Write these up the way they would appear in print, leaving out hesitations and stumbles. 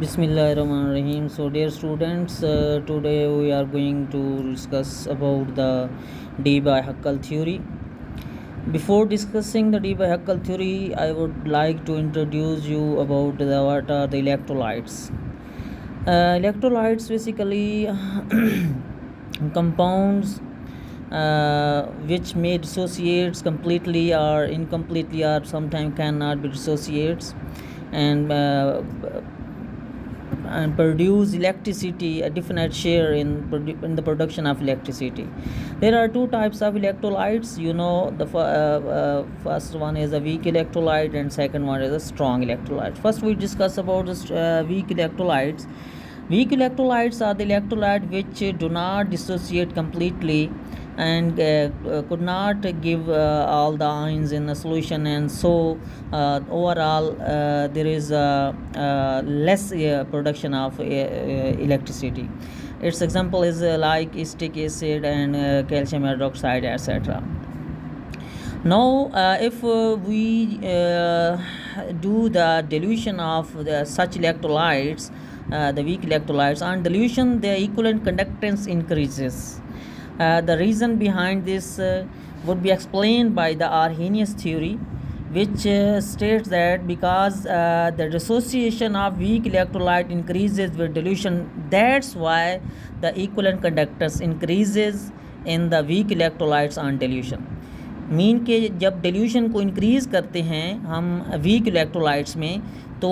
Bismillahirrahmanirrahim. So, dear students, today we are going to discuss about the D by Huckel theory. Before discussing the D by Huckel theory, I would like to introduce you about what are the electrolytes. Electrolytes basically compounds which may dissociate completely or incompletely or sometimes cannot be dissociates and produce electricity, a definite share in the production of electricity. There are two types of electrolytes. The first one is a weak electrolyte and second one is a strong electrolyte. First we discuss about the weak electrolytes. Weak electrolytes are the electrolyte which do not dissociate completely and could not give all the ions in the solution, and so overall there is less production of electricity. Its example is like acetic acid and calcium hydroxide, etc. Now if we do the dilution of such electrolytes, the weak electrolytes, on dilution the equivalent conductance increases. The reason behind this would be explained by the Arrhenius theory, which states that because the dissociation of weak electrolyte increases with dilution, that's why the equivalent conductance increases in the weak electrolytes on dilution. Mean के जब dilution को increase करते हैं हम weak electrolytes में, तो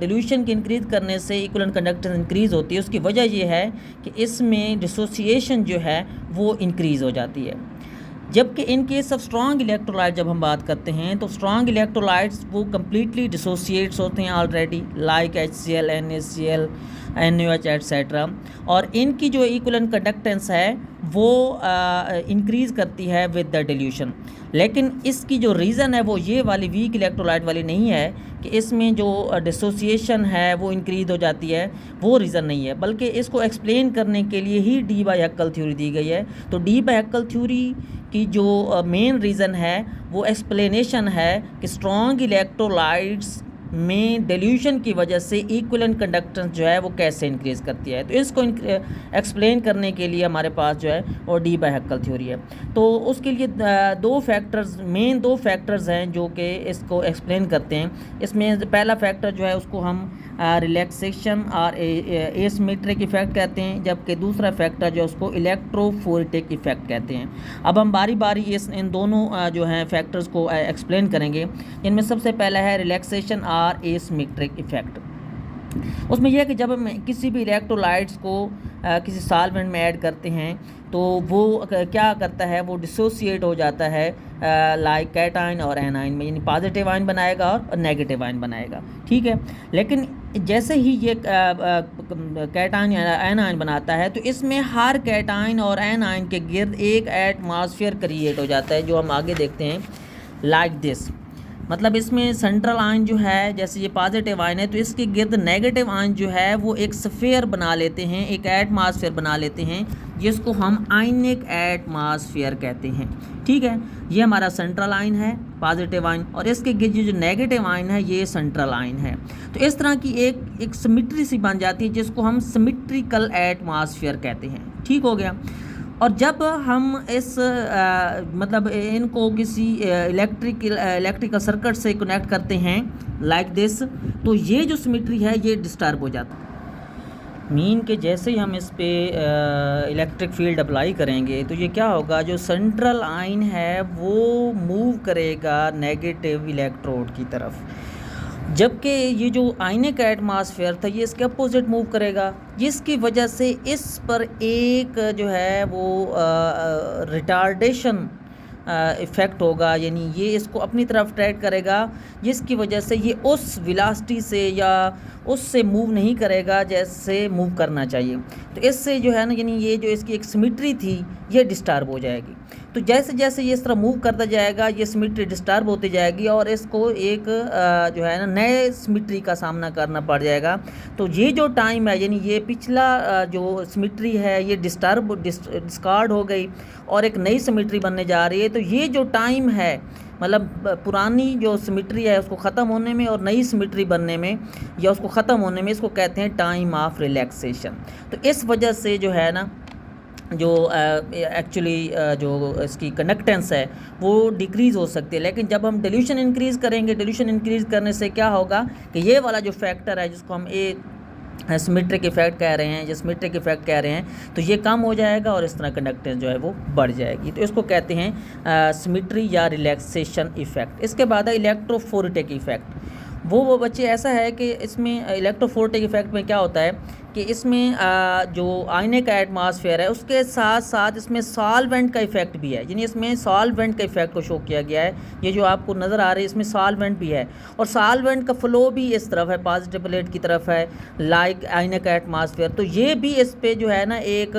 dilution के increase करने से इक्विवेलेंट कंडक्टेंस इंक्रीज़ होती है. उसकी वजह ये है कि इसमें डिसोसिएशन जो है वो इंक्रीज़ हो जाती है. जबकि in case of strong electrolyte जब हम बात करते हैं तो स्ट्रॉन्ग इलेक्ट्रोलाइट्स वो कम्प्लीटली डिसोसिएट्स होते हैं already, like HCl, NaCl, NaOH etcetera, और इनकी जो इक्विवेलेंट कंडक्टेंस है वो इंक्रीज़ करती है विद द डिल्यूशन. लेकिन इसकी जो रीज़न है वो ये वाली वीक इलेक्ट्रोलाइट वाली नहीं है कि इसमें जो डिसोसिएशन है वो इंक्रीज़ हो जाती है, वो रीज़न नहीं है, बल्कि इसको एक्सप्लेन करने के लिए ही डी बाय हक्कल थ्योरी दी गई है. तो डी बाय हक्कल थ्योरी की जो मेन रीज़न है वो एक्सप्लेनेशन है कि स्ट्रॉन्ग इलेक्ट्रोलाइट्स में डिल्यूशन की वजह से इक्विवेलेंट कंडक्टेंस जो है वो कैसे इंक्रीज़ करती है. तो इसको एक्सप्लेन करने के लिए हमारे पास जो है वो डी बाय हक्कल थ्योरी है. तो उसके लिए मेन दो फैक्टर्स हैं जो कि इसको एक्सप्लेन करते हैं. इसमें पहला फैक्टर जो है उसको हम रिलैक्सेशन और एसिमेट्रिक इफ़ेक्ट कहते हैं, जबकि दूसरा फैक्टर जो है उसको इलेक्ट्रोफोरेटिक इफ़ेक्ट कहते हैं. अब हम बारी बारी इन दोनों जो हैं फैक्टर्स को एक्सप्लेन करेंगे. इनमें सबसे पहला है रिलैक्सेशन और एसिमेट्रिक इफ़ेक्ट. उसमें यह है कि जब हम किसी भी इलेक्ट्रोलाइट्स को किसी सॉल्वेंट में ऐड करते हैं तो वो क्या करता है, वो डिसोसिएट हो जाता है लाइक कैटाइन और एनाइन में, यानी पॉजिटिव आयन बनाएगा और नेगेटिव आयन बनाएगा. ठीक है, लेकिन जैसे ही ये कैटाइन या एनाइन बनाता है तो इसमें हर कैटाइन और एनाइन के गिर्द एक एटमॉस्फेयर क्रिएट हो जाता है, जो हम आगे देखते हैं लाइक दिस. मतलब इसमें सेंट्रल आयन जो है, जैसे ये पॉजिटिव आयन है तो इसके गिर्द नेगेटिव आयन जो है वो एक स्फीयर बना लेते हैं, एक एटमॉस्फेयर बना लेते हैं, जिसको हम आयनिक एटमॉस्फेयर कहते हैं. ठीक है, ये हमारा सेंट्रल आयन है पॉजिटिव आयन, और इसके गिर्द जो नेगेटिव आयन है ये सेंट्रल आयन है. तो इस तरह की एक सिमिट्री सी बन जाती है जिसको हम सिमिट्रिकल एटमॉस्फेयर कहते हैं. ठीक हो गया. और जब हम इस मतलब इनको किसी इलेक्ट्रिकल सर्किट से कनेक्ट करते हैं लाइक दिस, तो ये जो सिमिट्री है ये डिस्टर्ब हो जाता है. मीन के जैसे ही हम इस पे इलेक्ट्रिक फील्ड अप्लाई करेंगे तो ये क्या होगा, जो सेंट्रल आयन है वो मूव करेगा नेगेटिव इलेक्ट्रोड की तरफ, जबकि ये जो आयनिक एटमॉस्फेयर था ये इसके अपोजिट मूव करेगा, जिसकी वजह से इस पर एक जो है वो रिटार्डेशन इफ़ेक्ट होगा, यानी ये इसको अपनी तरफ अट्रैक्ट करेगा, जिसकी वजह से ये उस वेलोसिटी से या उससे मूव नहीं करेगा जैसे मूव करना चाहिए. तो इससे जो है ना, यानी ये जो इसकी एक सिमिट्री थी ये डिस्टर्ब हो जाएगी. तो जैसे जैसे ये इस तरह मूव करता जाएगा ये सिमिट्री डिस्टर्ब होती जाएगी और इसको एक जो है ना नए सिमिट्री का सामना करना पड़ जाएगा. तो ये जो टाइम है, यानी ये पिछला जो सिमिट्री है ये डिस्कार्ड हो गई और एक नई सिमिट्री बनने जा रही है. तो ये जो टाइम है मतलब पुरानी जो सिमेट्री है उसको ख़त्म होने में और नई सिमेट्री बनने में या उसको ख़त्म होने में, इसको कहते हैं टाइम ऑफ रिलैक्सेशन। तो इस वजह से जो है ना, जो एक्चुअली जो इसकी कंडक्टेंस है वो डिक्रीज़ हो सकती है। लेकिन जब हम डिल्यूशन इंक्रीज़ करेंगे, डिल्यूशन इंक्रीज़ करने से क्या होगा कि ये वाला जो फैक्टर है जिसको हम सिमेट्रिक इफेक्ट कह रहे हैं या सिमेट्रिक इफेक्ट कह रहे हैं, तो ये कम हो जाएगा और इस तरह कंडक्टेंस जो है वो बढ़ जाएगी। तो इसको कहते हैं सिमेट्री या रिलैक्सेशन इफेक्ट। इसके बाद है इलेक्ट्रोफोरेटिक इफेक्ट। वो बच्चे ऐसा है कि इसमें इलेक्ट्रोफोरेटिक इफेक्ट में क्या होता है कि इसमें जो आईने का एटमॉस्फेयर है उसके साथ साथ इसमें सॉल्वेंट का इफेक्ट भी है, यानी इसमें सॉल्वेंट का इफेक्ट को शो किया गया है। ये जो आपको नज़र आ रही है इसमें सॉल्वेंट भी है और सॉल्वेंट का फ्लो भी इस तरफ है, पॉजिटिव प्लेट की तरफ है, लाइक आईने का एटमॉस्फेयर। तो ये भी इस पे जो है ना एक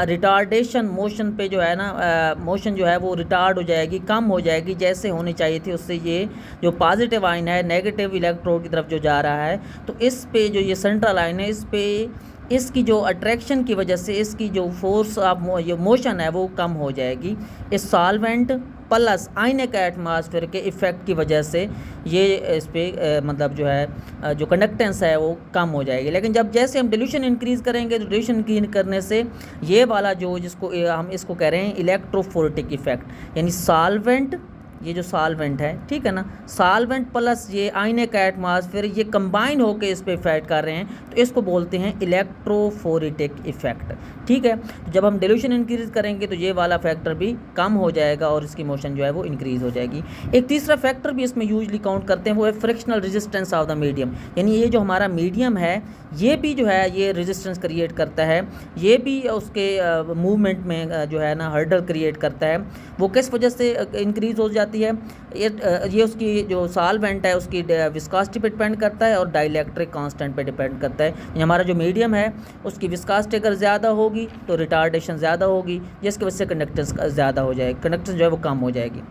रिटार्डेशन मोशन पे जो है ना मोशन जो है वो रिटार्ड हो जाएगी, कम हो जाएगी जैसे होनी चाहिए थी। उससे ये जो पॉजिटिव आइन है नेगेटिव इलेक्ट्रोड की तरफ जो जा रहा है, तो इस पे जो ये सेंट्रल आइन है इस पे इसकी जो अट्रैक्शन की वजह से इसकी जो फोर्स ऑफ मोशन है वो कम हो जाएगी। इस सॉल्वेंट प्लस आईने का एटमॉस्फेयर के इफ़ेक्ट की वजह से ये इस पे मतलब जो है जो कंडक्टेंस है वो कम हो जाएगी। लेकिन जब जैसे हम डिल्यूशन इंक्रीज़ करेंगे तो डिल्यूशन इंक्रीज करने से ये वाला जो जिसको हम इसको कह रहे हैं इलेक्ट्रोफोरेटिक इफ़ेक्ट, यानी सॉल्वेंट, ये जो सॉल्वेंट है, ठीक है ना, सॉल्वेंट प्लस ये आईने का एटमॉस्फेयर ये कंबाइन होकर इस पे इफेक्ट कर रहे हैं, तो इसको बोलते हैं इलेक्ट्रोफोरेटिक इफेक्ट। ठीक है, तो जब हम डिल्यूशन इंक्रीज करेंगे तो ये वाला फैक्टर भी कम हो जाएगा और इसकी मोशन जो है वो इंक्रीज़ हो जाएगी। एक तीसरा फैक्टर भी इसमें यूजली काउंट करते हैं, वो है frictional resistance of the medium, यानी ये जो हमारा मीडियम है ये भी जो है ये रेजिस्टेंस क्रिएट करता है, ये भी उसके मूवमेंट में जो है ना हर्डल क्रिएट करता है। वो किस वजह से इंक्रीज़ हो जाती है, ये उसकी जो सॉल्वेंट है उसकी विस्कोसिटी पे डिपेंड करता है और डाइलेक्ट्रिक कांस्टेंट पे डिपेंड करता है। हमारा जो मीडियम है उसकी विस्कोसिटी अगर ज़्यादा होगी तो रिटार्डेशन ज़्यादा होगी, जिसकी वजह से कंडक्टेंस ज़्यादा हो जाएगी, कंडक्टेंस जो है वो कम हो जाएगी।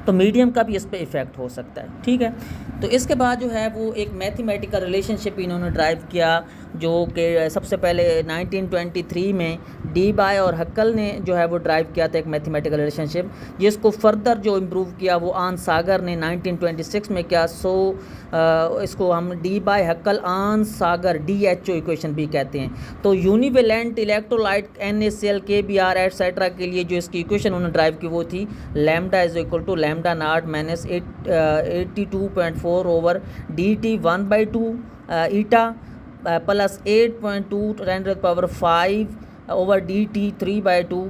तो मीडियम का भी इस पर इफ़ेक्ट हो सकता है। ठीक है, तो इसके बाद जो है वो एक मैथमेटिकल रिलेशनशिप इन्होंने ड्राइव किया, जो कि सबसे पहले 1923 में डी बाय और हक्कल ने जो है वो ड्राइव किया था एक मैथमेटिकल रिलेशनशिप, जिसको फर्दर जो इम्प्रूव किया वो आन सागर ने 1926 में किया। सो इसको हम डी बाय हक्कल आन सागर DHO इक्वेशन भी कहते हैं। तो यूनिवेलेंट इलेक्ट्रोलाइट NaCl KBr एटसेट्रा के लिए जो इसकी इक्वेशन उन्होंने ड्राइव की वो थी lambda is equal to lambda naught minus 82.4 over dt 1/2 eta plus 8.2 10⁵ over dt 3/2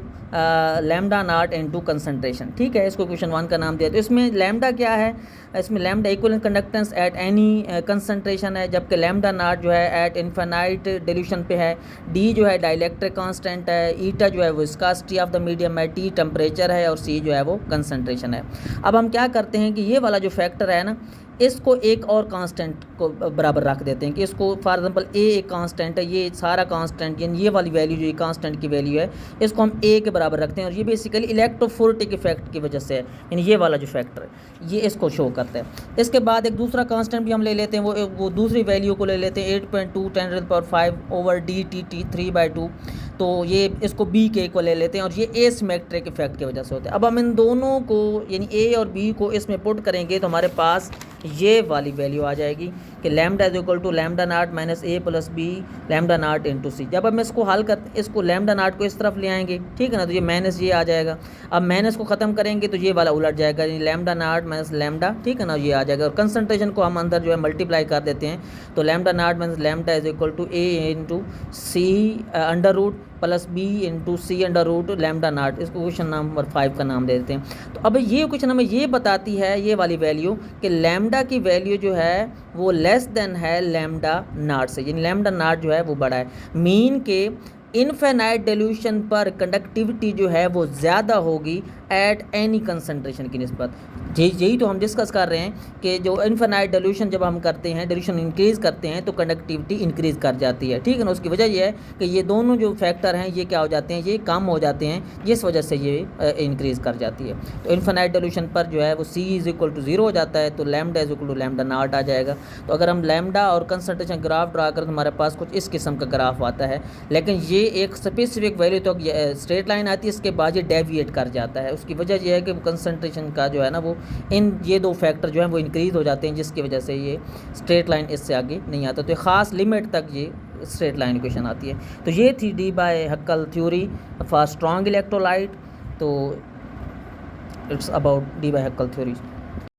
lambda naught into concentration. ठीक है, इसको क्वेश्चन 1 का नाम दिया। तो इसमें लैम्डा क्या है, इसमें lambda equivalent conductance at any concentration है, जबकि लैम्डा नॉट जो है एट इनफाइनाइट डिल्यूशन पे है, डी जो है डाइलेक्ट्रिक कांस्टेंट है, ईटा जो है वो विस्कोसिटी ऑफ द मीडियम है, टी टेम्परेचर है और सी जो है वो कंसंट्रेशन है। अब हम क्या करते हैं कि ये वाला जो फैक्टर है ना इसको एक और कांस्टेंट को बराबर रख देते हैं कि इसको फॉर एग्जांपल ए एक कांस्टेंट है, ये सारा कांस्टेंट यानी ये वाली वैल्यू जो ये कांस्टेंट की वैल्यू है इसको हम ए के बराबर रखते हैं और ये बेसिकली इलेक्ट्रोफोरेटिक इफेक्ट की वजह से है, यानी ये वाला जो फैक्टर है ये इसको शो करता है। इसके बाद एक दूसरा कांस्टेंट भी हम ले लेते हैं, वो दूसरी वैल्यू को ले लेते हैं 8.2 10⁵ ओवर dt 3/2, तो ये इसको बी के को ले लेते हैं और ये एसिमेट्रिक इफेक्ट की वजह से होता है। अब हम इन दोनों को यानी ए और बी को इसमें पुट करेंगे तो हमारे पास ये वाली वैल्यू आ जाएगी कि lambda is equal to lambda naught minus A plus B lambda naught into C. जब हम इसको हल करते इसको लैम्डा नॉट को इस तरफ ले आएंगे, ठीक है ना, तो ये माइनस ये आ जाएगा। अब माइनस को ख़त्म करेंगे तो ये वाला उलट जाएगा, यानी लैम्डा नॉट माइनस लैम्डा, ठीक है ना, ये आ जाएगा। और कंसंट्रेशन को हम अंदर जो है मल्टीप्लाई कर देते हैं, तो lambda naught minus lambda is equal to A into C under root plus B into C under root lambda naught. इसको क्वेश्चन नंबर 5 का नाम दे देते हैं। तो अब ये क्वेश्चन हमें ये बताती है ये वाली वैल्यू कि लैम्डा की वैल्यू जो है वो लेस देन है लैम्डा नॉट से, यानी लैम्डा नॉट जो है वो बड़ा है। मीन के इनफाइनाइट डिल्यूशन पर कंडक्टिविटी जो है वो ज़्यादा होगी एट एनी कंसंट्रेशन की निस्बत। यही तो हम डिस्कस कर रहे हैं कि जो इनफाइनाइट डिल्यूशन जब हम करते हैं, डिल्यूशन इंक्रीज़ करते हैं तो कंडक्टिविटी इंक्रीज़ कर जाती है, ठीक है ना। उसकी वजह ये है कि ये दोनों जो फैक्टर हैं ये क्या हो जाते हैं, ये कम हो जाते हैं, जिस वजह से ये इंक्रीज़ कर जाती है। तो इनफाइनाइट डिल्यूशन पर जो है वो C इज़ इक्वल टू 0 हो जाता है, तो lambda is equal to lambda naught आ जाएगा। तो अगर हम लैम्डा और कंसंट्रेशन ग्राफ ड्रा करें तो हमारे पास कुछ इस किस्म का ग्राफ आता है, लेकिन ये एक स्पेसिफिक वैल्यू तो स्ट्रेट लाइन आती है, इसके बाद ये डेविएट कर जाता है, उसकी वजह ये है कि कंसंट्रेशन का जो है ना वो इन ये दो फैक्टर जो है वो इंक्रीज़ हो जाते हैं, जिसकी वजह से ये स्ट्रेट लाइन इससे आगे नहीं आता, तो ख़ास लिमिट तक ये स्ट्रेट लाइन इक्वेशन आती है। तो ये थी Debye Huckel theory for strong electrolyte. तो it's about Debye Huckel theory.